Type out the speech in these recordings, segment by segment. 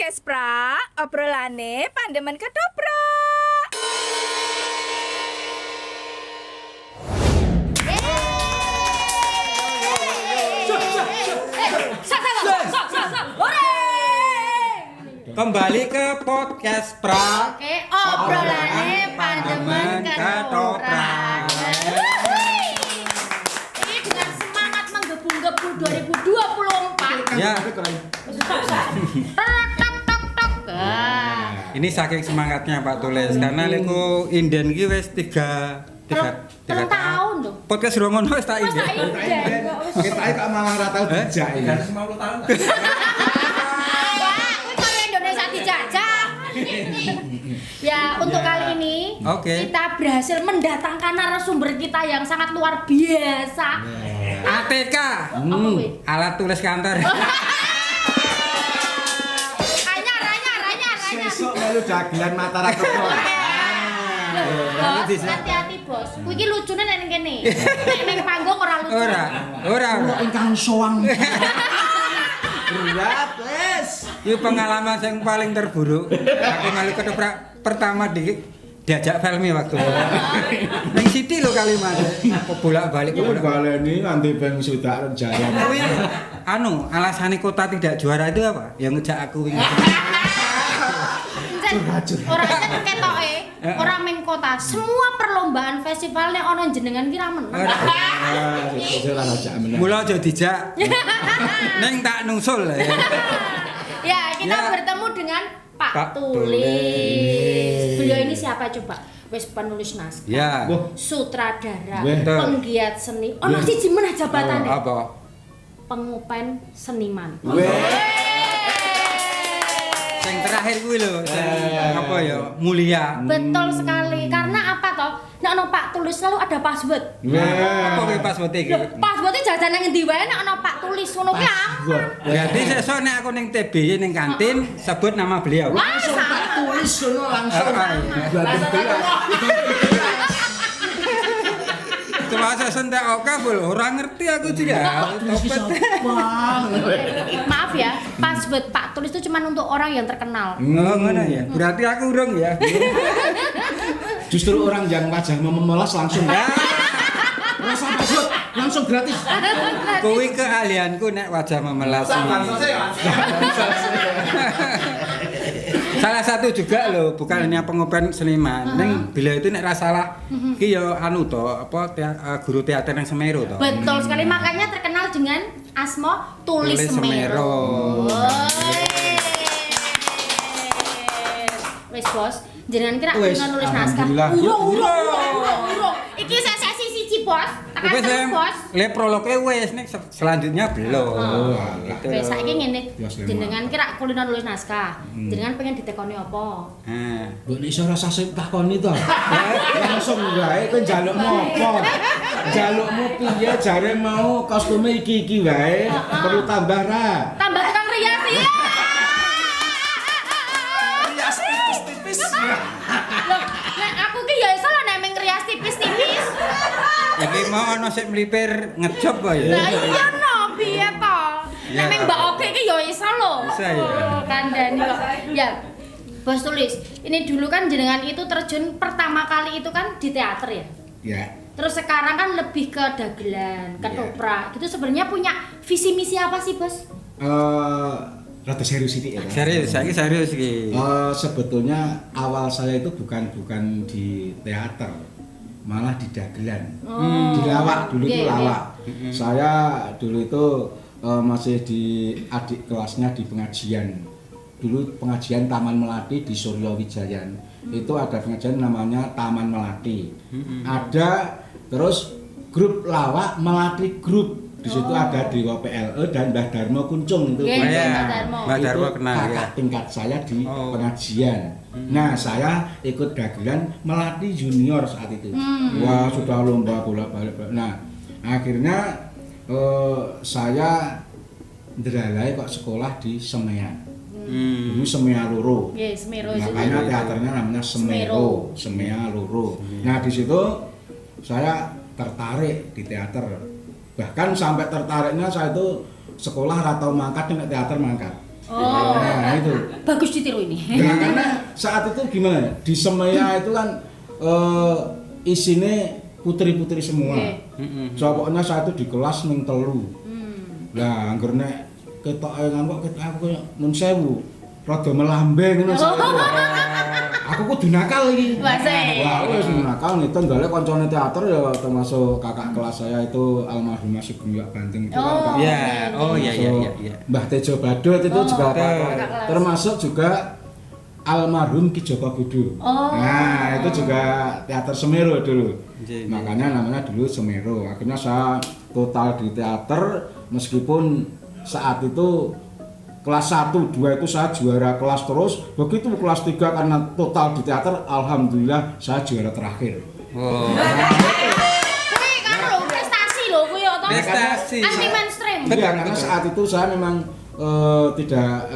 podcast pra, obrolane pandemen ketoprak. Kembali ke podcast pra. Oke, obrolane pandemen ketoprak. Ini dengan semangat menggebu-gebu 2024. Ya, Tok. ini saking semangatnya Pak Tulis karena leku inden iki wis 3 tahun loh. Podcast Rongono wis tak Masa inden. inden? Kita kok malah ora tau dijak iki. 50 tahun. Wah, ini kalau Indonesia dijajah. Ya, untuk kali ini Oke. kita berhasil mendatangkan narasumber kita yang sangat luar biasa. ATK. Apa kuwi? Alat tulis kantor. Anyar. Sesuk melu dagelan Mataram Kebo. Bos, hati-hati bos. Kuwi iki lucune nek ning kene. Nek ning panggung ora lucu. Ora. Ingkang soang. Berat, Les. Ini pengalaman yang paling terburuk. Aku malu ketoprak pertama diajak filmi waktu itu. Neng Siti lo kali mas. Bolak-balik. Kuwi baleni nganti beng sudak jalan. Kuwi alasannya kota tidak juara itu apa? Yang ngejak aku ini. Ora kan ketoke, ora ming kota. Semua perlombaan festivalnya ono jenengan ki ra menang. Sesuk ora ajak meneh. Mula aja dijak. Neng tak nungsul ya. Ya, kita Ya. bertemu dengan Pak Pak Tulis. Tulis. Beliau ini siapa coba? Wis penulis naskah. Ya. Wah, Sutradara, Betul. penggiat seni. Ono siji meneh jabatane. Apa? Pengupen seniman. Yang terakhir kuwi lho, apa ya? Mulia. Betul sekali. Karena apa toh? Nek ono Pak Tulis selalu ada password. Apa kuwi password iki? Lho, passwordnya jajan nang endi wae nek ono Pak Tulis ngono ki apa? Berarti sesuk nek aku ning TBY ning kantin sebut nama beliau. langsung tak tulis sono langsung. Cuma saya sentak oke bol, orang ngerti aku juga. Maaf ya, password Pak Tulis itu cuma untuk orang yang terkenal. Oh, mana ya? Berarti aku urung ya. Justru orang yang wajah memelas langsung. Rasa password langsung gratis. Kuwi keahlianku nek wajah memelas. Salah satu juga loh, bukan hanya pengopen seniman. Neng beliau itu nek ra salah ki ya anu to, apa guru teater yang Semeru to. Betul sekali, makanya terkenal dengan asma Tulis Tulis Semero. Semero. Wes bos, jenengan kira Wes, dengan nulis naskah. alhamdulillah. Urung. Iki sesi siji bos, tekan Wes terus bos. le prologe wes nek selanjutnya belum. Gitu. Wes saiki ngene, Ya, Sleman. jenengan kira kulino nulis naskah. Jenengan pengen ditekoni apa? Nah, Mbok nek iso rasa sing takoni to. Langsung wae kowe njalukmu apa? Njalukmu piye jare mau kostume iki wae perlu tambah ra. Tambah tukang rias ya. Rias tipis-tipis. Loh, nek aku ki ya iso lho nek ming rias tipis-tipis. iki mau ono sik mlipir ngejob wae ya. Lah iya no, piye to? Ya. Nek ming Mbak Oke ki ya iso lho. Bisa ya. Kandhani kok. Ya. Bos Tulis, ini dulu kan jenengan itu terjun pertama kali itu kan di teater ya. Ya. Terus sekarang kan lebih ke dagelan, ketoprak. Gitu sebenarnya punya visi misi apa sih, Bos? Rada serius ini ya. Serius, saiki serius iki. Sebetulnya awal saya itu bukan di teater, malah di dagelan. Di lawak dulu itu Iya, iya. lawak. Saya dulu itu masih di adik kelasnya di pengajian. Dulu pengajian Taman Melati di Suryo Wijayan. Itu ada pengajian namanya Taman Melati. Ada terus grup lawak Melati Grup. Di situ ada Dewa PLE dan Mbah Darmo Kuncung itu. Iya, iya. Mbah Darmo. Mbah Darmo Itu kenal kakak ya. tingkat saya di Oh. pengajian. Nah, saya ikut dagelan Melati Junior saat itu. Wah, sudah lomba bolak-balik. Nah, akhirnya saya nderalai kok sekolah di Semean. Dulu Semea Loro. Nggih, Semero Makanya teaternya namanya Semero, Semea Loro. Nah, di situ saya tertarik di teater. Bahkan sampai tertariknya saya itu sekolah atau mangkat nek teater mangkat. Oh. Nah itu. Bagus ditiru ini. Ya, karena saat itu gimana? Di Semeya itu kan isinya putri-putri semua. Pokoknya saat itu di kelas ning telu. Lah angger nek ketoke ngambek aku nun sewu. Rada melambe ngono saat itu. Aku kudu nakal iki. Wah, wis nakal ngitung gale kancane teater ya termasuk kakak kelas saya itu almarhum Sugeng Banting itu kan. Iya, oh iya. Mbah Tejo Badut itu juga kakak. Termasuk juga almarhum Ki Joko Budu. Nah, itu juga teater Semeru dulu. Makanya namanya dulu Semeru. Akhirnya saya total di teater meskipun saat itu kelas 1, 2 itu saya juara kelas terus. Begitu kelas 3 karena total di teater, alhamdulillah saya juara terakhir. Oh. Kuwi karo prestasi lho kuwi ya toh. Prestasi. Anti mainstream. Iya, karena saat itu saya memang tidak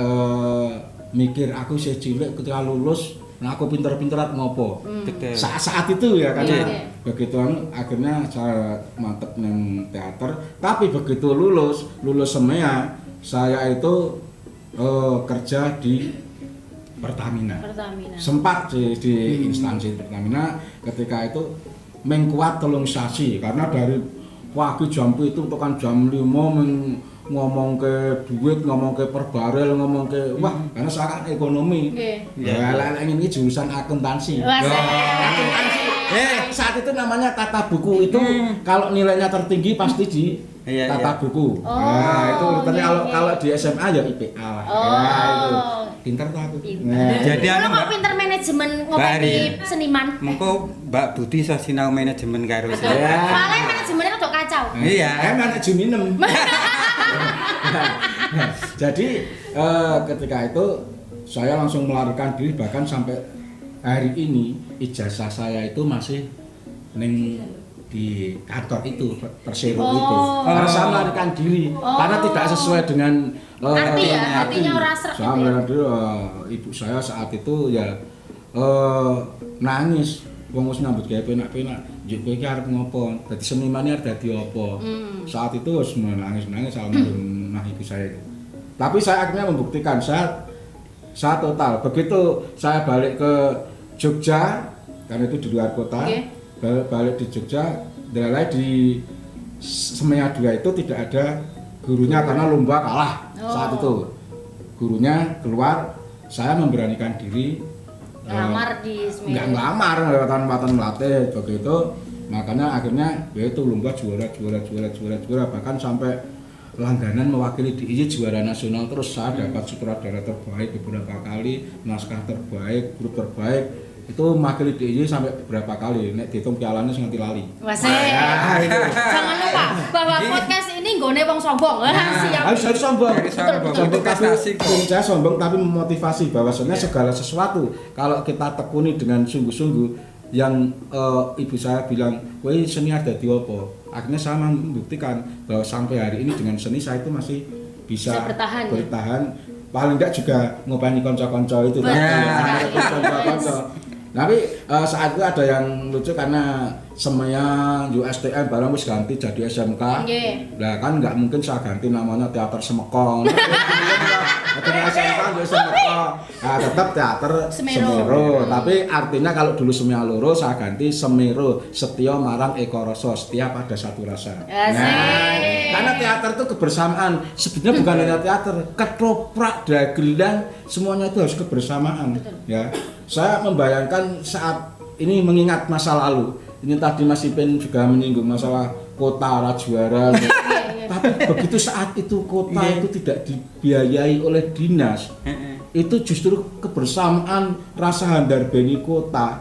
mikir aku saya cilik ketika lulus, nah aku pinter-pinteran ngopo. Saat itu ya karena begitu akhirnya saya mantep nang teater. Tapi begitu lulus Semeya, saya itu kerja di Pertamina. Sempat di instansi Pertamina ketika itu mengkuat telung sasi karena dari pagi jam itu tekan jam 5 ngomong ke duit, ngomong ke per barel, ngomong ke wah karena saya kan ekonomi. Ya ini jurusan akuntansi. Akuntansi. Saat itu namanya tata buku itu kalau nilainya tertinggi pasti di tata buku. Nah, itu urutannya kalau di SMA ya IPA lah. Ya itu. Pinter tuh aku. Jadi anu kok pinter manajemen ngopeni seniman. Mengko Mbak Budi iso sinau manajemen karo saya. Soalnya manajemennya rada kacau. Iya, manajemen. Jadi ketika itu saya langsung melarikan diri bahkan sampai hari ini ijazah saya itu masih di kantor itu Persero itu karena saya melarikan diri karena tidak sesuai dengan artinya ora srek saya melarikan diri ibu saya saat itu ya nangis wong wis nyambut gawe penak-penak njuk kowe iki arep ngopo dadi seniman arep dadi apa saat itu wis nangis almarhum ibu saya itu tapi saya akhirnya membuktikan saya total begitu saya balik ke Jogja karena itu di luar kota balik di Jogja mulai di Semeya 2 itu tidak ada gurunya karena lomba kalah saat itu gurunya keluar saya memberanikan diri ngelamar di Semeya nggak ngelamar lewatan melatih begitu makanya akhirnya yaitu lomba juara bahkan sampai langganan mewakili DIY juara nasional terus saya dapat sutradara terbaik beberapa kali naskah terbaik grup terbaik itu mewakili DIY sampai berapa kali nek dihitung pialanya nganti lali. Jangan lupa bahwa podcast ini nggone wong sombong. Harus sombong. Sombong prestasi kok. Saya sombong tapi memotivasi bahwasanya segala sesuatu kalau kita tekuni dengan sungguh-sungguh yang ibu saya bilang, "Kowe senior dadi apa?" Akhirnya saya membuktikan bahwa sampai hari ini dengan seni saya itu masih bisa bertahan. Paling enggak juga ngopeni kanca-kanca itu. Tapi saat itu ada yang lucu karena Semeya USTM barang wis ganti jadi SMK. Nah kan nggak mungkin saya ganti namanya Teater Semekong. Akhirnya SMK jadi Semekong. Nah tetap Teater Semeru. Tapi artinya kalau dulu Semeya loro saya ganti Semeru Setya marang Eko Rasa setia pada satu rasa. Nah, karena teater itu kebersamaan. Sebenarnya bukan hanya teater, ketoprak, dagelan semuanya itu harus kebersamaan. Ya. Saya membayangkan saat ini mengingat masa lalu. Ini tadi Mas Ipin juga menyinggung masalah kota juara. Tapi begitu saat itu kota itu tidak dibiayai oleh dinas. Itu justru kebersamaan rasa handarbeni kota.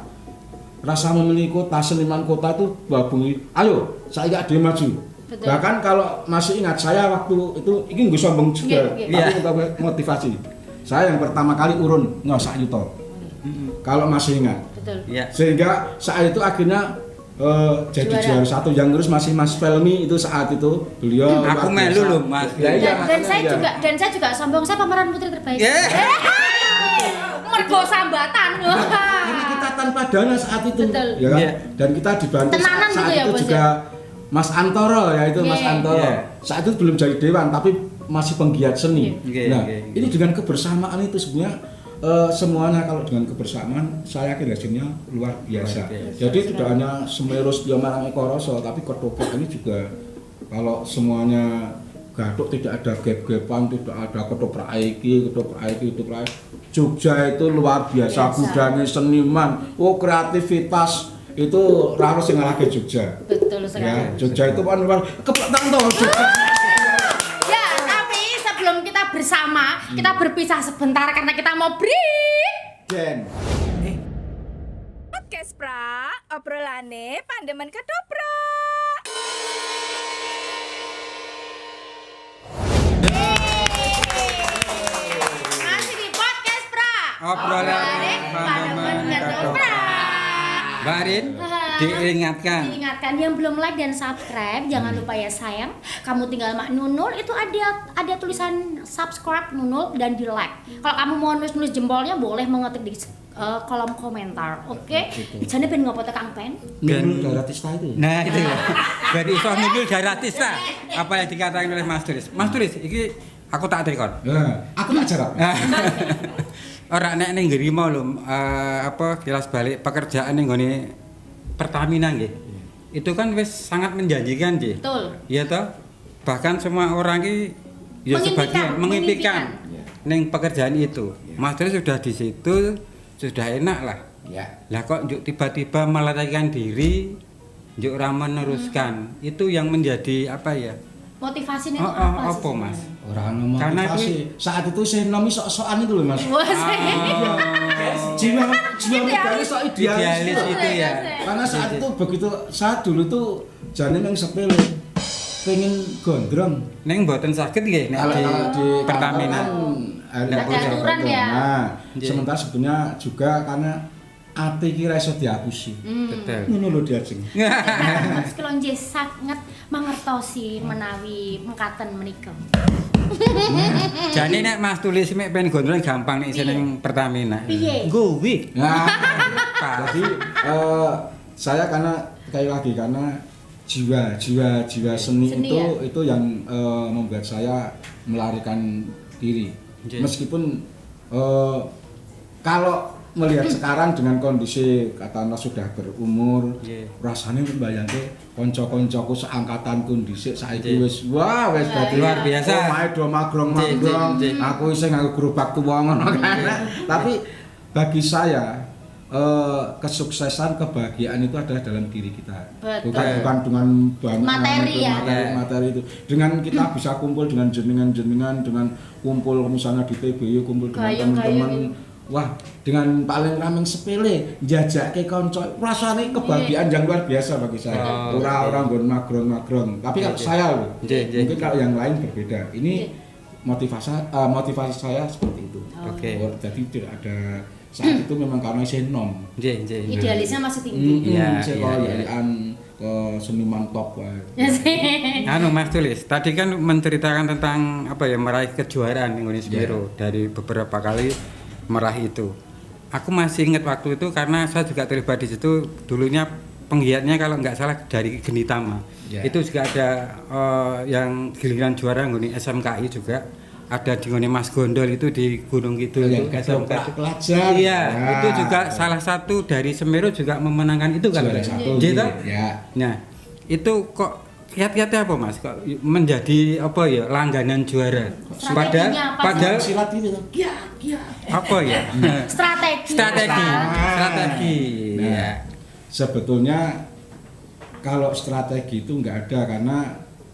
Rasa memiliki kota, seniman kota itu babungi. Ayo, saya ada maju. Bahkan kalau masih ingat saya waktu itu ini nggak sombong juga, tapi untuk motivasi. Saya yang pertama kali urun nyosak yuto. Kalau masih ingat, sehingga saat itu akhirnya jadi juara satu yang terus masih Mas Felmi itu saat itu beliau. Aku melu loh Mas. Dan saya juga sombong saya pemeran putri terbaik. Mergo sambatan. Ini kita tanpa dana saat itu, ya kan? Dan kita dibantu saat itu ya, juga Mas Antoro ya itu Mas Yeah. Antoro. Yeah. Saat itu belum jadi dewan tapi masih penggiat seni. Yeah. Nah, Yeah. ini dengan kebersamaan itu sebenarnya semuanya kalau dengan kebersamaan saya yakin hasilnya luar biasa. Luar biasa. Jadi tidak hanya Semeru Setyo Marang Eko Roso tapi ketoprak ini juga kalau semuanya gaduh tidak ada gap-gapan, tidak ada ketoprak iki. Jogja itu luar biasa, budaya seniman, kreativitas itu harus yang ngalahke Jogja. Betul sekali. Ya, Jogja itu kan luar keplek toh Jogja. Ya, tapi sebelum kita bersama, kita berpisah sebentar karena kita mau break. Den. Podcast pra, obrolane pandemen ketoprak. Masih di podcast Pra. Obrolan pandemen ketoprak. Mbak Arin, diingatkan. Diingatkan yang belum like dan subscribe, jangan lupa ya sayang. Kamu tinggal mak Nunul itu ada tulisan subscribe Nunul dan di like. Kalau kamu mau nulis jempolnya boleh mengetik di kolom komentar, oke? Jadi pengen ngopo Kang Pen? Nurul Daratista itu. Nah itu ya. Jadi iso nunul Daratista. Apa yang dikatakan oleh Mas Turis? Mas Turis, iki aku tak tekan. Nah, aku tak jawab. Ora nek ning ngiri mau lho apa kilas balik pekerjaan ning gone Pertamina nggih. Itu kan wis sangat menjanjikan nggih. Betul. Iya toh? Bahkan semua orang ki ya sebagian mengimpikan ning pekerjaan itu. Mas Turis sudah di situ sudah enak lah. Ya. Lah kok njuk tiba-tiba melarikan diri, njuk ora meneruskan. Itu yang menjadi apa ya? Motivasi itu apa sih? Apa Mas? Orang ngomong Karena motivasi. Saat itu saya nomi sok-sokan itu loh Mas. Wah, Jiwa idealis sok Idealis itu ya. Karena saat itu begitu saat dulu tuh jane yang sepele. Pengen gondrong. Neng mboten saged nggih nek di Pertamina. Ada aturan ya. Nah, Nggih. sementara sebenarnya juga karena ati kira iso dihapusi. Betul. Ngono lho diajeng. Mas Kelonje sangat mengertosi menawi mengkaten menika. Jane nek Mas tulis mek pen gondrong gampang nek isih ning Pertamina. Piye? Guwi. Nah, Pas. jadi saya karena sekali lagi karena jiwa seni Seni itu ya? itu yang membuat saya melarikan diri. Nggih. Meskipun kalau melihat sekarang dengan kondisi katakanlah sudah berumur, Nggih. rasanya mbayangke kanca-kancaku seangkatanku dhisik saiki Nggih. wis wis dadi Luar biasa. omahe do magrong-magrong. Nggih. Aku isih nganggo gerobak tuwa ngono kan. Tapi bagi saya kesuksesan, kebahagiaan itu adalah dalam diri kita. Betul. Bukan dengan banyak Materi ya. materi itu. Dengan kita bisa kumpul dengan jenengan-jenengan, dengan kumpul misalnya di TBY, kumpul dengan Gayung-gayung teman-teman. ini. Wah, dengan paling rameng sepele, njajake kanca, rasane kebahagiaan yang luar biasa bagi saya. Oh, Orang-orang nggon magrong-magrong. Tapi kalau Nggih. saya loh, Nggih. mungkin kalau yang lain berbeda. Ini motivasi saya seperti itu. Oke. Jadi tidak ada saat itu memang karena saya nom. Nggih. Idealisnya masih tinggi. Iya, Saya iya, kalau iya. jadian ke seniman top wae. Ya sih. Anu Mas tulis, tadi kan menceritakan tentang apa ya meraih kejuaraan ning Semeru dari beberapa kali meraih itu. Aku masih ingat waktu itu karena saya juga terlibat di situ. Dulunya penggiatnya kalau nggak salah dari Genditama. Ya. Itu juga ada yang giliran juara nggone SMKI juga. Ada di nggone Mas Gondol itu di Gunung Kidul Yang itu ketoprak pelajar. Iya, Ya. itu juga salah satu dari Semeru juga memenangkan itu kan. Juara satu. Gitu? Ya. Nah, itu kok kiat-kiatnya apa Mas? Kok menjadi apa ya langganan juara? Strateginya apa sih? Padahal Silat ini tuh. apa ya? Strategi. Strategi. Nah, Ya. sebetulnya kalau strategi itu nggak ada karena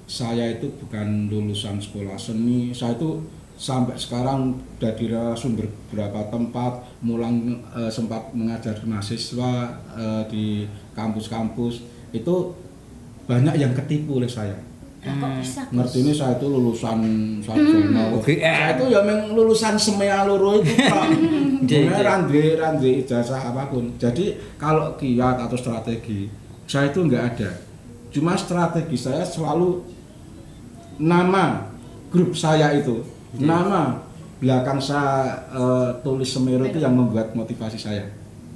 saya itu bukan lulusan sekolah seni. Saya itu sampai sekarang udah di sumber beberapa tempat, mulang sempat mengajar mahasiswa di kampus-kampus. Itu banyak yang ketipu oleh saya. Nah, kok bisa? Gus? Ngerti ini saya itu lulusan sarjana. UGM. Saya itu ya memang lulusan semea loro itu Pak. Nggih, nggih. Randhe ijazah apapun. Jadi kalau kiat atau strategi saya itu nggak ada. Cuma strategi saya selalu nama grup saya itu, nama belakang saya tulis Semeru itu yang membuat motivasi saya.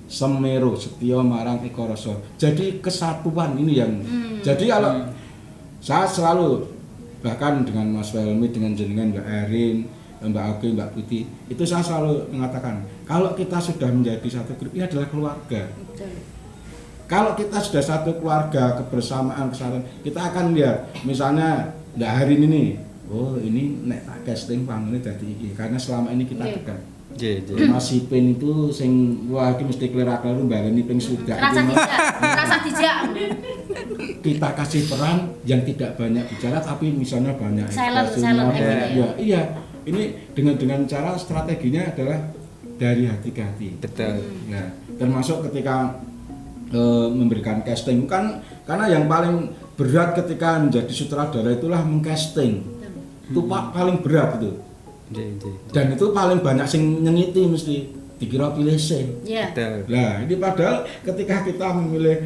Semeru Setyo Marang Eko Roso. Jadi kesatuan ini yang. Jadi kalau Saya selalu, bahkan dengan Mas Welmi, dengan jenengan Mbak Erin, Mbak Oki, Mbak Putih, itu saya selalu mengatakan kalau kita sudah menjadi satu grup, ini adalah keluarga. Betul. Kalau kita sudah satu keluarga, kebersamaan, kesatuan, kita akan lihat, misalnya hari ini, oh ini nek tak casting pangune dadi iki, karena selama ini kita tekan. Mas Ipin itu sing wah iki mesti klerak-kleru baleni ping swidak. Rasa dijak. Kita kasih peran yang tidak banyak bicara tapi misalnya banyak Silent ya, iya. Ini dengan cara strateginya adalah dari hati ke hati. Betul. Nah, termasuk ketika memberikan casting kan, karena yang paling berat ketika menjadi sutradara itulah mengcasting. Itu paling berat itu. Dan itu paling banyak sing nyengiti mesti dikira pilih sing. Iya. Nah, ini padahal ketika kita memilih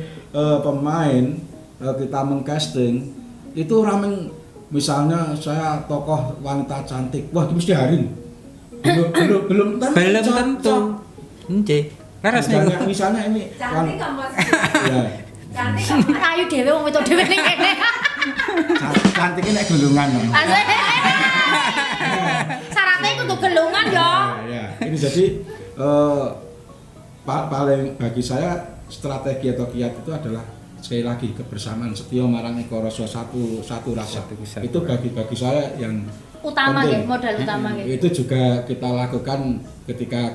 pemain, kita mengcasting itu ramen, misalnya saya tokoh wanita cantik, wah ini mesti Harin. Belum tentu. Misalnya ini Cantik kan Mas? ya, Cantik kan Mas? Ayu dhewe wong wedok dhewe ning kene. cantiknya nek gelungan. Syaratnya kudu gelungan ya. Ya, ini jadi paling bagi saya strategi atau kiat itu adalah sekali lagi kebersamaan, setia marang eka rasa satu rasa. Itu bagi saya yang Utama penting. ya, modal utama ya. Itu juga kita lakukan ketika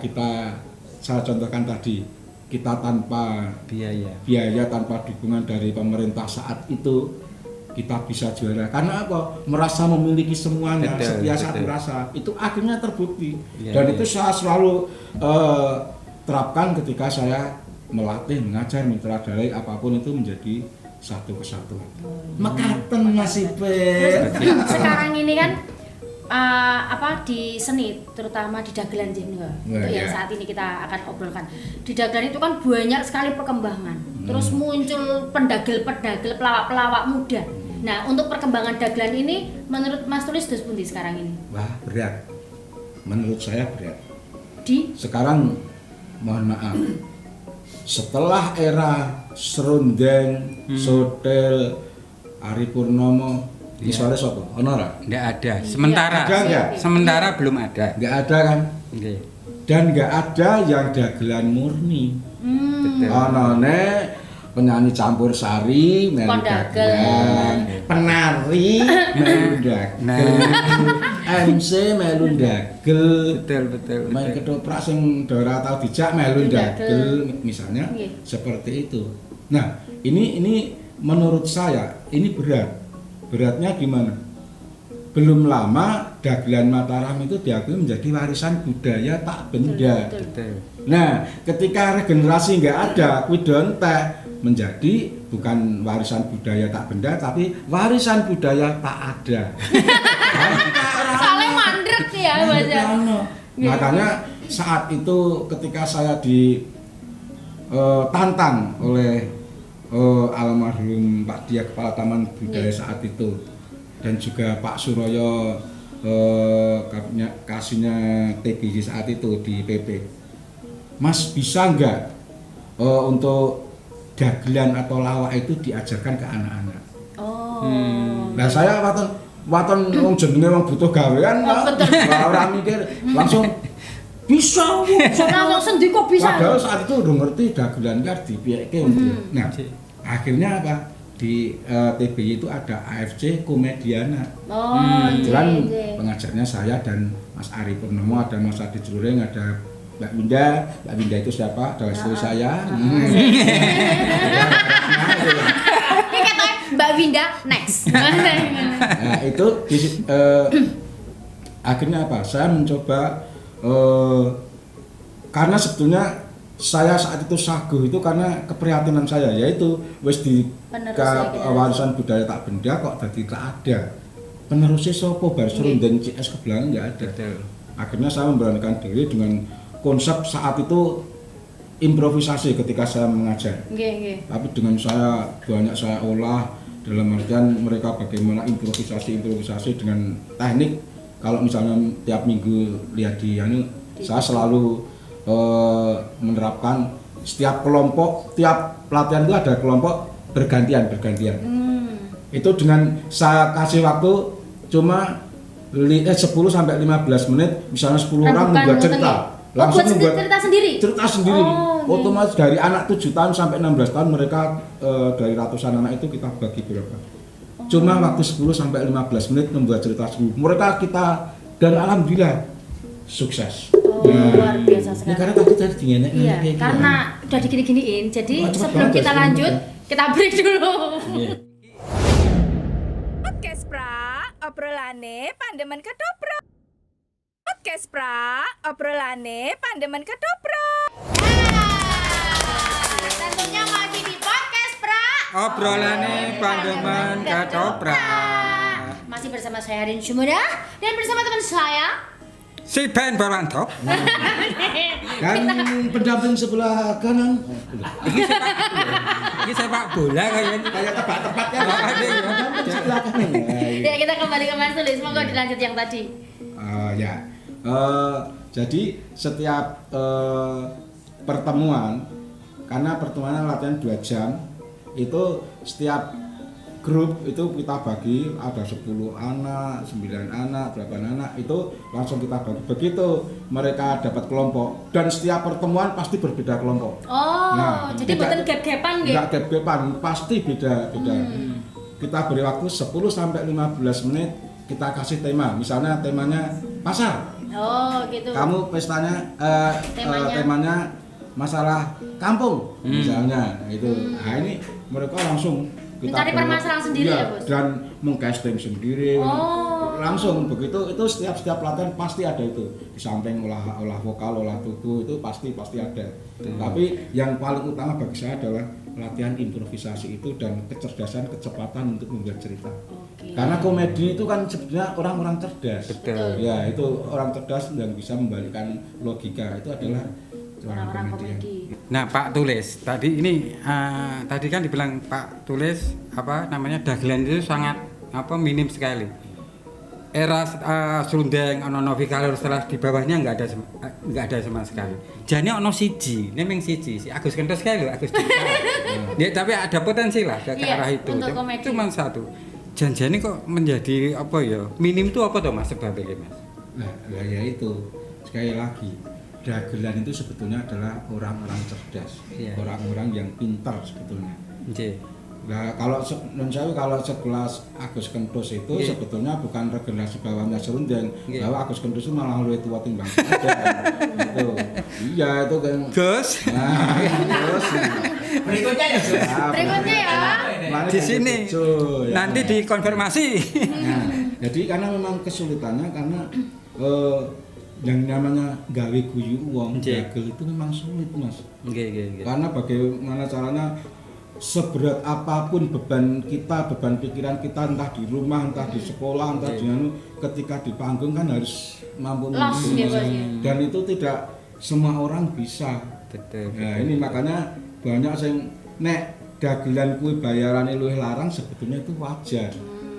saya contohkan tadi, kita tanpa biaya, tanpa dukungan dari pemerintah saat itu kita bisa juara. Karena apa? Merasa memiliki semuanya, setia satu rasa. Itu akhirnya terbukti. Dan itu saya selalu terapkan ketika saya melatih, mengajar, mensutradarai apapun itu menjadi satu kesatuan. Mekaten nasib. Sekarang ini kan di seni, terutama di dagelan Jenderal, untuk yang saat ini kita akan obrolkan. Di dagelan itu kan banyak sekali perkembangan. Terus muncul pendagel-pendagel, pelawak-pelawak muda. Nah, untuk perkembangan dagelan ini menurut Mas Tulis dos pundi sekarang ini? Wah, berat. Menurut saya berat. Sekarang mohon maaf. Setelah era Serundeng, Sotel, Ari Purnomo, misalnya siapa? Honora? Enggak ada. Sementara belum ada. Enggak ada kan? Dan enggak ada yang dagelan murni. Betul. Onone penyanyi campur sari, melu dagelan, penari, melu dagel, MC melu dagel, betul. main ketoprak sing dora tau dijak melu dagel, misalnya seperti itu. Nah, ini menurut saya ini beratnya gimana? Belum lama dagelan Mataram itu diakui menjadi warisan budaya tak benda. Betul. Nah, ketika regenerasi nggak ada, Widontek menjadi bukan warisan budaya tak benda, tapi warisan budaya tak ada. Soalnya mandek ya, Mas. Makanya saat itu ketika saya ditantang oleh almarhum Pak Dia, Kepala Taman Budaya saat itu, dan juga Pak Suroyo, kasihnya TBJ saat itu di PP. Mas, bisa nggak untuk dagelan atau lawak itu diajarkan ke anak-anak? Nah, saya waton wong jenenge wong butuh gawean, ora mikir, langsung bisa. Langsung kok bisa. Padahal saat itu udah ngerti dagelan kan dipiyeke. Nah, akhirnya apa? Di TBY itu ada AFC Komediana. Kebetulan pengajarnya saya dan Mas Ari Purnomo, ada Mas Adi Jureng, ada Mbak Winda. Mbak Winda itu siapa? Adalah istri saya. Mbak Winda next. Nah, itu akhirnya apa? Saya mencoba karena sebetulnya saya saat itu saguh itu karena keprihatinan saya, yaitu wis di warisan budaya tak benda kok dadi tak ada. Penerusnya sopo bar Serundeng CS ke belakang nggak ada. Akhirnya saya memberanikan diri dengan konsep saat itu improvisasi ketika saya mengajar. Tapi dengan banyak saya olah dalam artian mereka bagaimana improvisasi dengan teknik. Kalau misalnya tiap minggu lihat saya selalu menerapkan setiap kelompok, tiap pelatihan itu ada kelompok bergantian. Itu dengan saya kasih waktu cuma 10 sampai 15 menit, misalnya 10 orang membuat cerita. Langsung membuat cerita sendiri. Cerita sendiri. Oh, Otomatis dari anak 7 tahun sampai 16 tahun mereka dari ratusan anak itu kita bagi berapa. Cuma waktu 10 sampai 15 menit membuat cerita sendiri. Mereka kita dan alhamdulillah sukses. Luar biasa Ini sekali. karena tadi dingenek Iya, karena udah digini-giniin. Jadi Oh, cepet sebelum banget kita ya, lanjut, kita break dulu. Podcast pra, obrolane pandemen ketoprak. Podcast pra, obrolane pandemen ketoprak. Tentunya masih di podcast Pra. Obrolane pandemen ketoprak. Masih bersama saya Harin Sumuda dan bersama teman saya. Si Ben Baranto. Dan pendamping sebelah kanan. Ini sepak bola kayaknya. Kayak tebak-tebak ya. Ada Sebelah kanan. Ya kita kembali ke Mas Tulis. Semoga dilanjut yang tadi. Ya. Jadi setiap pertemuan, karena pertemuan latihan 2 jam, itu setiap grup itu kita bagi, ada 10 anak, 9 anak, 8 anak, itu langsung kita bagi. Begitu mereka dapat kelompok, dan setiap pertemuan pasti berbeda kelompok. Oh, jadi bukan gap-gapan gitu. Enggak gap-gapan, pasti beda-beda. Kita beri waktu 10 sampai 15 menit, kita kasih tema. Misalnya temanya pasar. Oh, gitu. Kamu pestanya Temanya? temanya masalah kampung misalnya itu. Nah, ini mereka langsung Mencari beri- permasalahan sendiri iya, ya, Bos? dan mengcasting sendiri. Oh. Langsung begitu, itu setiap latihan pasti ada itu. Di samping olah vokal, olah tubuh itu pasti ada. Tapi yang paling utama bagi saya adalah latihan improvisasi itu dan kecerdasan, kecepatan untuk membuat cerita. Oke. Karena komedi itu kan sebenarnya orang-orang cerdas. Betul. Ya, itu orang cerdas dan bisa membalikkan logika. Itu adalah Orang-orang komedi. Nah, Pak Tulis, tadi ini tadi kan dibilang Pak Tulis apa namanya dagelan itu sangat minim sekali. Era serundeng ono novikal setelah di bawahnya nggak ada sama sekali. Jane ono siji, nemeng siji, si Agus Kentos kae lho, Agus Dika. Ya, tapi ada potensi lah ke Iya, arah itu. untuk komedi. Cuman satu. Janjane kok menjadi apa ya? Minim itu apa toh Mas sebabnya Mas? Nah, ya itu sekali lagi dagelan itu sebetulnya adalah orang-orang cerdas, Iya. orang-orang yang pintar sebetulnya. Nggih. Nah, kalau menurut saya kalau sekelas Agus Kentos itu Iya. sebetulnya bukan regenerasi bawahnya serundeng, Iya. bahwa Agus Kentos itu malah lebih tua timbang ada. Itu. Iya, itu kan. Gus. Nah, terus Berikutnya ya, Gus. Berikutnya ya. Mana Di kan sini. lucu, ya. Nanti dikonfirmasi. Nah, jadi karena memang kesulitannya karena yang namanya gawe guyu uang Nggih. dagel itu memang sulit, Mas. Nggih. Karena bagaimana caranya seberat apapun beban kita, beban pikiran kita entah di rumah, entah di sekolah, entah di anu, ketika di panggung kan harus mampu Los, menghibur, ya, Mas. Bos, ya. Dan itu tidak semua orang bisa. Betul. Nah, ini makanya banyak yang nek dagelan kuwi bayarane luwih larang sebetulnya itu wajar.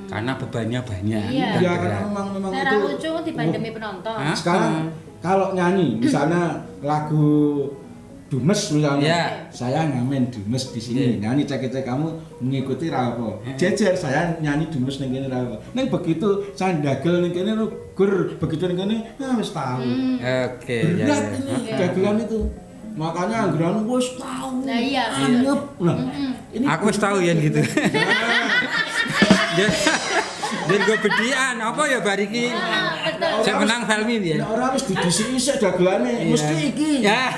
Karena bebannya banyak. Iya. dan Ya berat. karena memang Cara itu lucu dibandemi penonton. Hah? sekarang kalau nyanyi misalnya lagu Dumes misalnya, Iya. saya ngamen Dumes di sini, Iya. nyanyi cek-cek kamu mengikuti rapo, jejer saya nyanyi Dumes ning kene rapo. Ning begitu saya dagel ning kene gur begitu ning kene wis tahu. Oke, ya. Berat ya. ini dagelan itu. Makanya anggaran wis tahu. Nah, iya, Anyep. Nah, ini Aku wis tahu ya gitu. Dan gue bedian apa ya bariki. Saya menang film ini ya. Nek ora wis didisiki sik dagelane, mesti iki. Ya.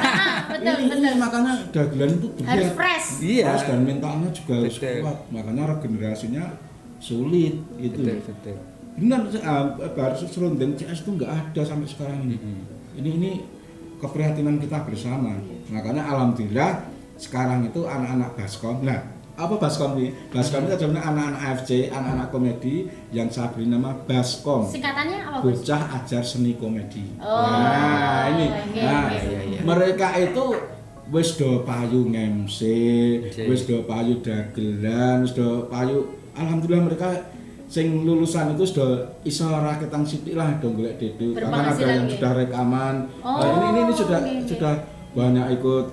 Ini makanya dagelan itu berat. Harus fresh. Iya. Fresh dan mentalnya juga harus Betul. kuat. Makanya regenerasinya sulit gitu. Betul. Benar, baru serundeng CS itu nggak ada sampai sekarang ini. Ini keprihatinan kita bersama. Makanya alhamdulillah sekarang itu anak-anak Baskom. Nah, apa Baskom ini? Baskom itu adalah anak-anak AFC, anak-anak komedi yang saya beri nama Baskom. Singkatannya apa, Bos? Bocah Ajar Seni Komedi. Oh, Nah, ini. iya, Nah, iya. mereka itu wis do payu MC, wis do payu dagelan, wis do payu. Alhamdulillah mereka sing lulusan itu sudah iso raketan sithik lah do golek dede. Bahkan ada Berpenghasilan yang gitu. sudah rekaman. Oh, Ini sudah oke. sudah banyak ikut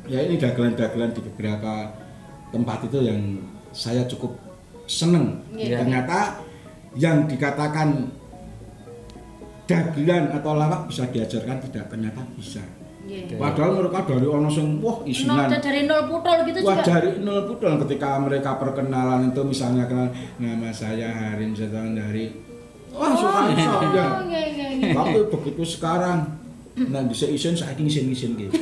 ya ini dagelan-dagelan di beberapa tempat itu yang saya cukup seneng. Iya. Ternyata yang dikatakan dagelan atau lawak bisa diajarkan tidak, ternyata bisa. Nggih. Padahal mereka dari ono sing wah isinan. Dari nol putol gitu Wah, juga. dari nol putol ketika mereka perkenalan itu misalnya kenal nama saya Harin Setan dari suka ya. Nggih. Waktu begitu sekarang nah bisa isin saya isin gitu.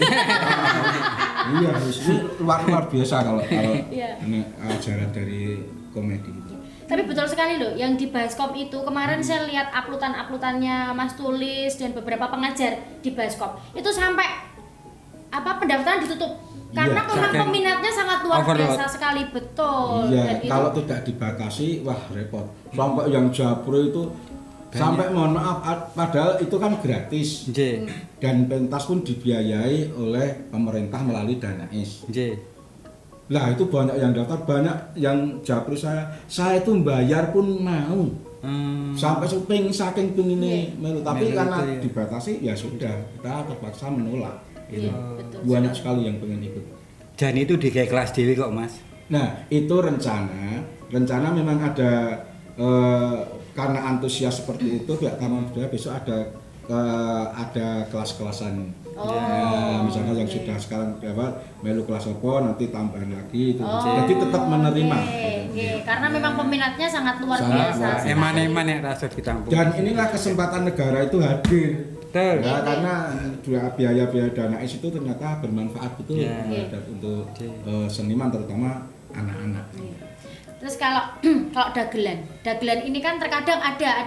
Iya, ini luar biasa kalau Iya. ini ajaran dari komedi itu. Tapi betul sekali loh, yang di Baskop itu kemarin saya lihat uploadan-uploadannya Mas Tulis dan beberapa pengajar di Baskop. Itu sampai pendaftaran ditutup. Karena Iya, memang saking peminatnya sangat luar overload. biasa sekali, betul. Iya, Dan itu- kalau tidak dibatasi, wah repot. Sampai yang Japro itu sampai mohon maaf, padahal itu kan gratis Nggih. dan pentas pun dibiayai oleh pemerintah melalui Danais. Nggih. Lah itu banyak yang daftar, banyak yang Japro saya itu bayar pun mau. Sampai saking pengine melu, tapi Melu karena itu, ya. dibatasi ya sudah, kita terpaksa menolak. Gitu. Iya, betul Banyak sekali. sekali yang pengen ikut. Dan itu di kayak kelas dewi kok Mas. Nah, itu rencana memang ada karena antusias seperti itu pihak Taman Budaya besok ada kelas-kelasan. Ya, misalnya yang sudah sekarang melu kelas apa nanti tambahan lagi itu. Jadi tetap menerima. Oke. Karena memang peminatnya sangat luar Sangat biasa. luar sekali. Eman-eman yang rasa ditampung. Dan inilah kesempatan negara itu hadir. Betul. Ya, karena biaya-biaya Danais itu ternyata bermanfaat betul Ya. untuk seniman terutama anak-anak. Terus kalau dagelan ini kan terkadang ada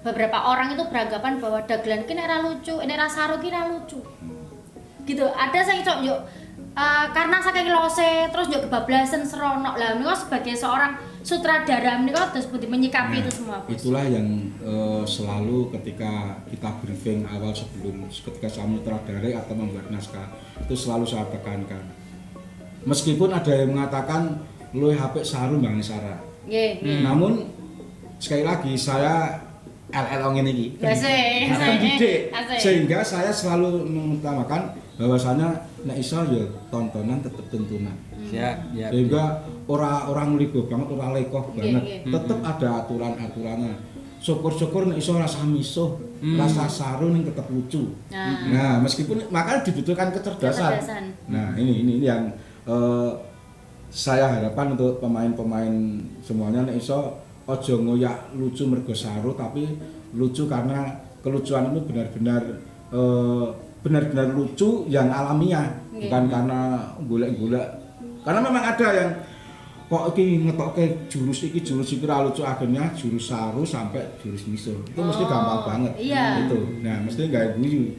beberapa orang itu beranggapan bahwa dagelan ini ora lucu, ini ora saru ini ora lucu. Gitu. Ada sing cok yuk karena saking lose terus yuk kebablasan seronok. Lah niku sebagai seorang sutradara niku terus menyikapi itu semua. Bos. Itulah yang selalu ketika kita briefing awal ketika saya menutradarai atau membuat naskah itu selalu saya tekankan. Meskipun ada yang mengatakan luwih apik saru Bang Sara. Nggih. Namun sekali lagi saya LL ngene iki. Asik. Pendidik. Asik. Sehingga saya selalu mengutamakan bahwasanya nek iso ya tontonan tetep tuntunan. Siap, ya. Sehingga orang libo banget, ora lekoh banget. Iya. Tetep ada aturan-aturannya. Syukur-syukur nek iso rasa misuh, rasa saru ning tetep lucu. Nah, meskipun maka dibutuhkan kecerdasan. Nah, ini yang saya harapkan untuk pemain-pemain semuanya nek iso aja ngoyak lucu mergo saru, tapi lucu karena kelucuan itu benar-benar lucu yang alamiah, bukan karena golek-golek. Karena memang ada yang kok iki ngetokke jurus iki ra lucu, akhirnya jurus saru sampai jurus misuh. Itu mesti gampang banget. Iya. Itu. Nah, mesti enggak guyu.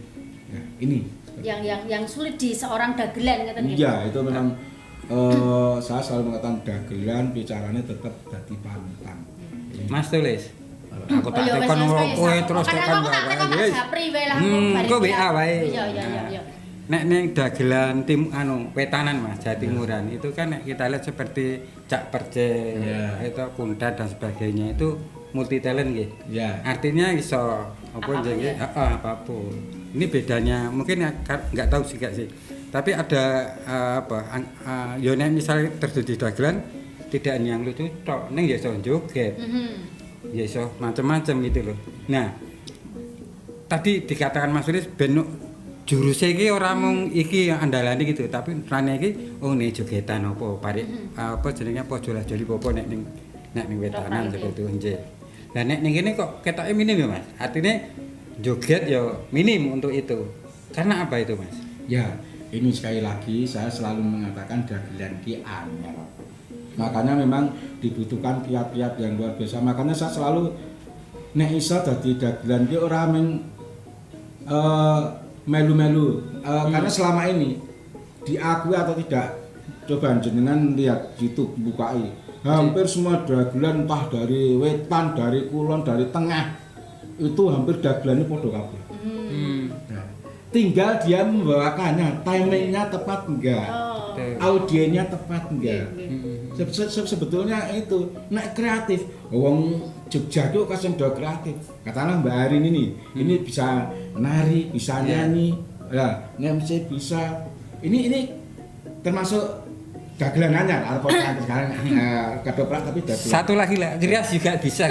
Nah, ini Yang sulit di seorang dagelan katanya. iya, itu memang saya selalu mengatakan dagelan bicaranya tetap dadi panutan. Mas Tulis. Aku tak Oh, iya, tekan wes, wes, kowe wes. terus Kadang tekan aku tak tekan Mas wae. Japri wae lah. Kok WA wae. Iya. Nek ning dagelan tim Wetanan Mas, Jatimuran itu kan nek kita lihat seperti Cak Perce, itu Kundat dan sebagainya itu multi talent nggih. Ya. Artinya iso apa Apapun jenenge? ya. Apapun. Ini bedanya mungkin nggak tahu juga sih. Tapi ada ya nek misalnya terjun di dagelan tidak hanya yang lucu tok, ning ya iso joget. Ya iso macam-macam gitu loh. Nah, tadi dikatakan Mas Tulis ben jurusnya iki ora mung iki yang andalane gitu, tapi rane iki nih jogetan apa parik apa jenenge apa jolah-joli apa nek ning Wetanan seperti itu nggih. Lah nek ning kene kok ketoke minim ya Mas. Artinya joget ya minim untuk itu. Karena apa itu Mas? Ya, ini sekali lagi saya selalu mengatakan dagelan ki anyar. Makanya memang dibutuhkan kiat-kiat yang luar biasa. Makanya saya selalu nek iso dadi dagelan ki ora men melu-melu. Karena selama ini diakui atau tidak, coba jenengan lihat YouTube bukai. Hampir semua dagelan entah dari wetan, dari kulon, dari tengah itu hampir dagelannya podo kabeh. Nah, tinggal dia membawakannya, timingnya tepat enggak, audiennya tepat enggak. Sebetulnya itu nek kreatif, wong Jogja itu kasih do kreatif. Katakanlah Mbak Arin ini bisa nari, bisa nyanyi, ya, MC bisa. Ini termasuk dagelan anyar arep sekarang ketoprak tapi dagelan. Satu lagi lah, rias juga bisa.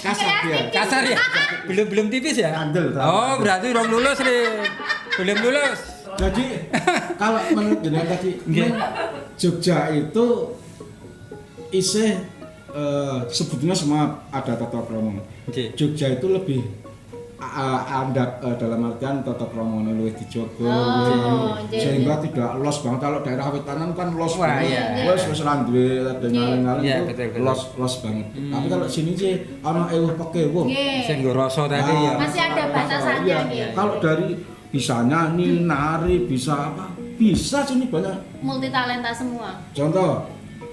Kasar dia. Kasar ya? Belum tipis ya? Andel. Oh, berarti belum lulus nih. Belum lulus. Jadi kalau menurut jenengan tadi Jogja itu isih sebetulnya semua ada tata krama. Oke. Jogja itu lebih andap dalam artian tata krama luwih dijaga sehingga tidak los banget. Kalau daerah wetanan kan los Wah, banget. iya. Wes ra duwe ada ngaleng-ngaleng Iya, itu betul. los banget. Tapi kalau sini sih ana ewuh pekewo. Sing nggo rasa tadi ya. Masih ada batasannya Iya. gitu. Kalau dari bisa nyanyi, nari, bisa apa? Bisa sini banyak. Multi talenta semua. Contoh,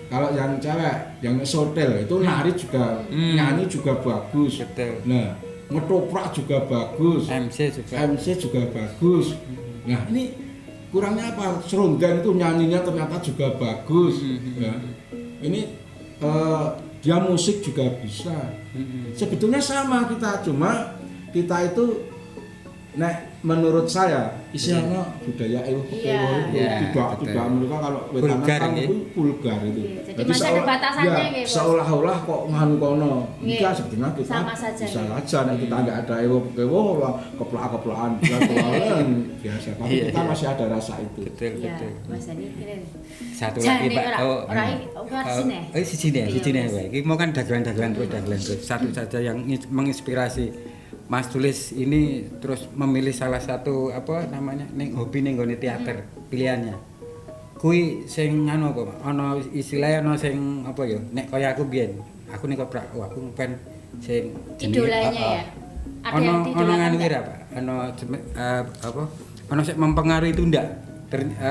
kalau yang cewek, yang sotel itu nari juga, nyanyi juga bagus. Betul. Nah, ngetoprak juga bagus. MC juga bagus. Nah, ini kurangnya apa? Seronggan itu nyanyinya ternyata juga bagus. Ya. Ini dia musik juga bisa. Sebetulnya sama kita, cuma kita itu menurut saya isinya budaya tidak mereka kalau wetanan Vulgar kan ini. itu vulgar itu. Jadi masih ada batasannya gitu. Seolah-olah kok nganu kono. Enggak, sebetulnya kita Sama saja, bisa ya. saja nek kita enggak ada ewo keplak-keplakan biasa. Tapi Iya, kita iya. masih ada rasa itu. Betul, Iya, betul. Mas Adi keren. Satu Jadi, lagi Pak. sini. Sini Pak. Iki mau kan dagelan terus. Satu saja yang menginspirasi Mas Tulis ini terus memilih salah satu apa namanya ning hobi ning nggone teater pilihannya. Kui sing anu apa? Ana istilahnya ana sing apa ya? Nek kaya aku biyen, aku ning koprak, aku pengen sing Idolanya ya. Ada yang Ono diidolakan nganu nggak? kira Pak. Ono apa? Ono sing mempengaruhi itu ndak?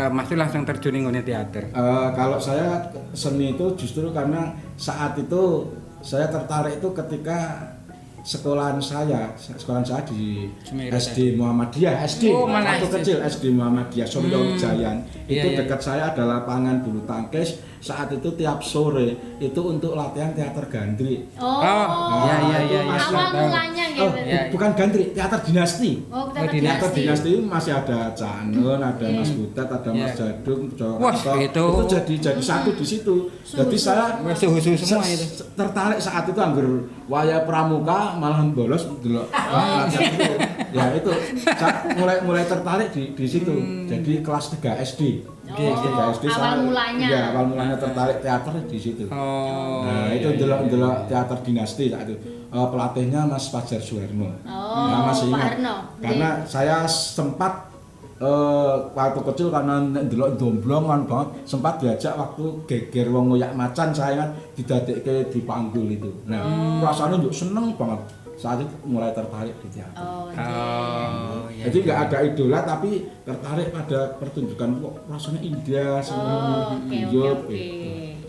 Mas Tulis langsung terjun ning nggone teater. Kalau saya seni itu justru karena saat itu saya tertarik itu ketika sekolahan saya di Semeru SD Muhammadiyah, SD Oh, malah waktu SD. kecil SD Muhammadiyah Suryo Wijayan. Iya, Itu iya. dekat saya ada lapangan bulu tangkis. Saat itu tiap sore itu untuk latihan teater gandri. Oh, iya. Awal Tahu. mulanya Oh, gitu. Iya. bukan gandri, teater dinasti. Oh, Teater dinasti. dinasti masih ada Canun, ada Mas Butet, ada Mas Iya. Jadung, Wah, itu jadi satu di situ. Jadi saya Suhu-suhu semua itu. tertarik saat itu anggur waya pramuka malah bolos delok. Itu. Ya itu saya mulai tertarik di situ. Jadi kelas 3 SD. Kelas 3 SD awal mulanya. Iya, awal mulanya tertarik teater di situ. Oh. Nah, itu delok teater dinasti saat itu. Pelatihnya Mas Fajar Suharno. Oh, masih Pak ingat. Harno. Karena saya sempat waktu kecil karena delok domblong kan banget sempat diajak waktu geger wong ngoyak macan saya kan didadekke di panggul itu. Nah, rasanya juga seneng banget. Saat itu mulai tertarik di teater. Iya. Jadi nggak ada idola tapi tertarik pada pertunjukan kok rasanya indah seneng Oke. hijau,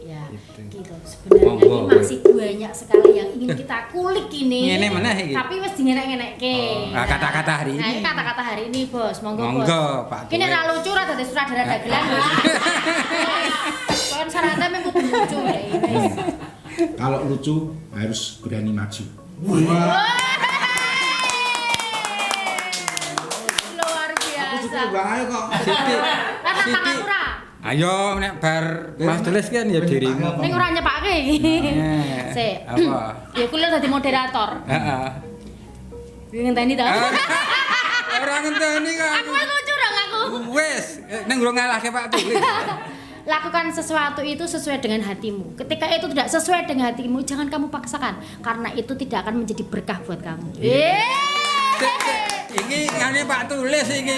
Ya, Gitu. gitu. Sebenarnya Monggo, ini masih banyak sekali yang ingin kita kulik ini. Ngene meneh iki. Tapi wis dingenek-ngenekke. Oh, kata-kata hari Nah, ini. ini kata-kata hari ini, Bos. Monggo, Monggo, Bos. Pak Ini Tulis. ra lucu ra dadi sutradara dagelan, Bos. Kon syaratnya memang kudu lucu ya ini. Kalau lucu harus berani maju. Luar biasa. Ayo kok. Siti. Rata tangan ora. Ayo nek bar Mas Tulis kan ya dirimu. Ning ora nyepake iki. Sik. Apa? Ya kuliah dadi moderator. Heeh. Ngenteni ta? Ora ngenteni kok. Aku wis lucu dong aku. Wes, ning nggo ngalahke Pak Tulis. Lakukan sesuatu itu sesuai dengan hatimu. Ketika itu tidak sesuai dengan hatimu, jangan kamu paksakan karena itu tidak akan menjadi berkah buat kamu. Iki ngene Pak Tulis iki.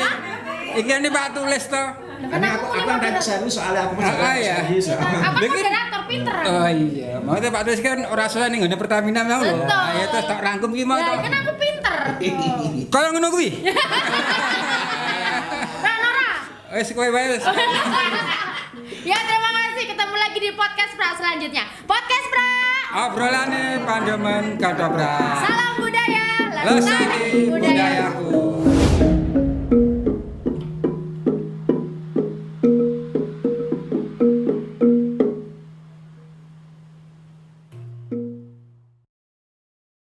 Iki ngene Pak Tulis to. Ini aku ada serius soalnya aku Iya. serius. Aku moderator pinter. Oh iya, maksudnya Pak Tulis kan ora salah ning ngene Pertamina mau lho. Betul. Ayo terus tak rangkum ki mau Ya to. kan aku pinter. Kaya ngono kuwi. Nora. Wes kowe wae wes. Ya terima kasih. Ketemu lagi di podcast Pra selanjutnya. Podcast Pra. Obrolane pandemen Kadoprak. Salam budaya. Lestari budayaku.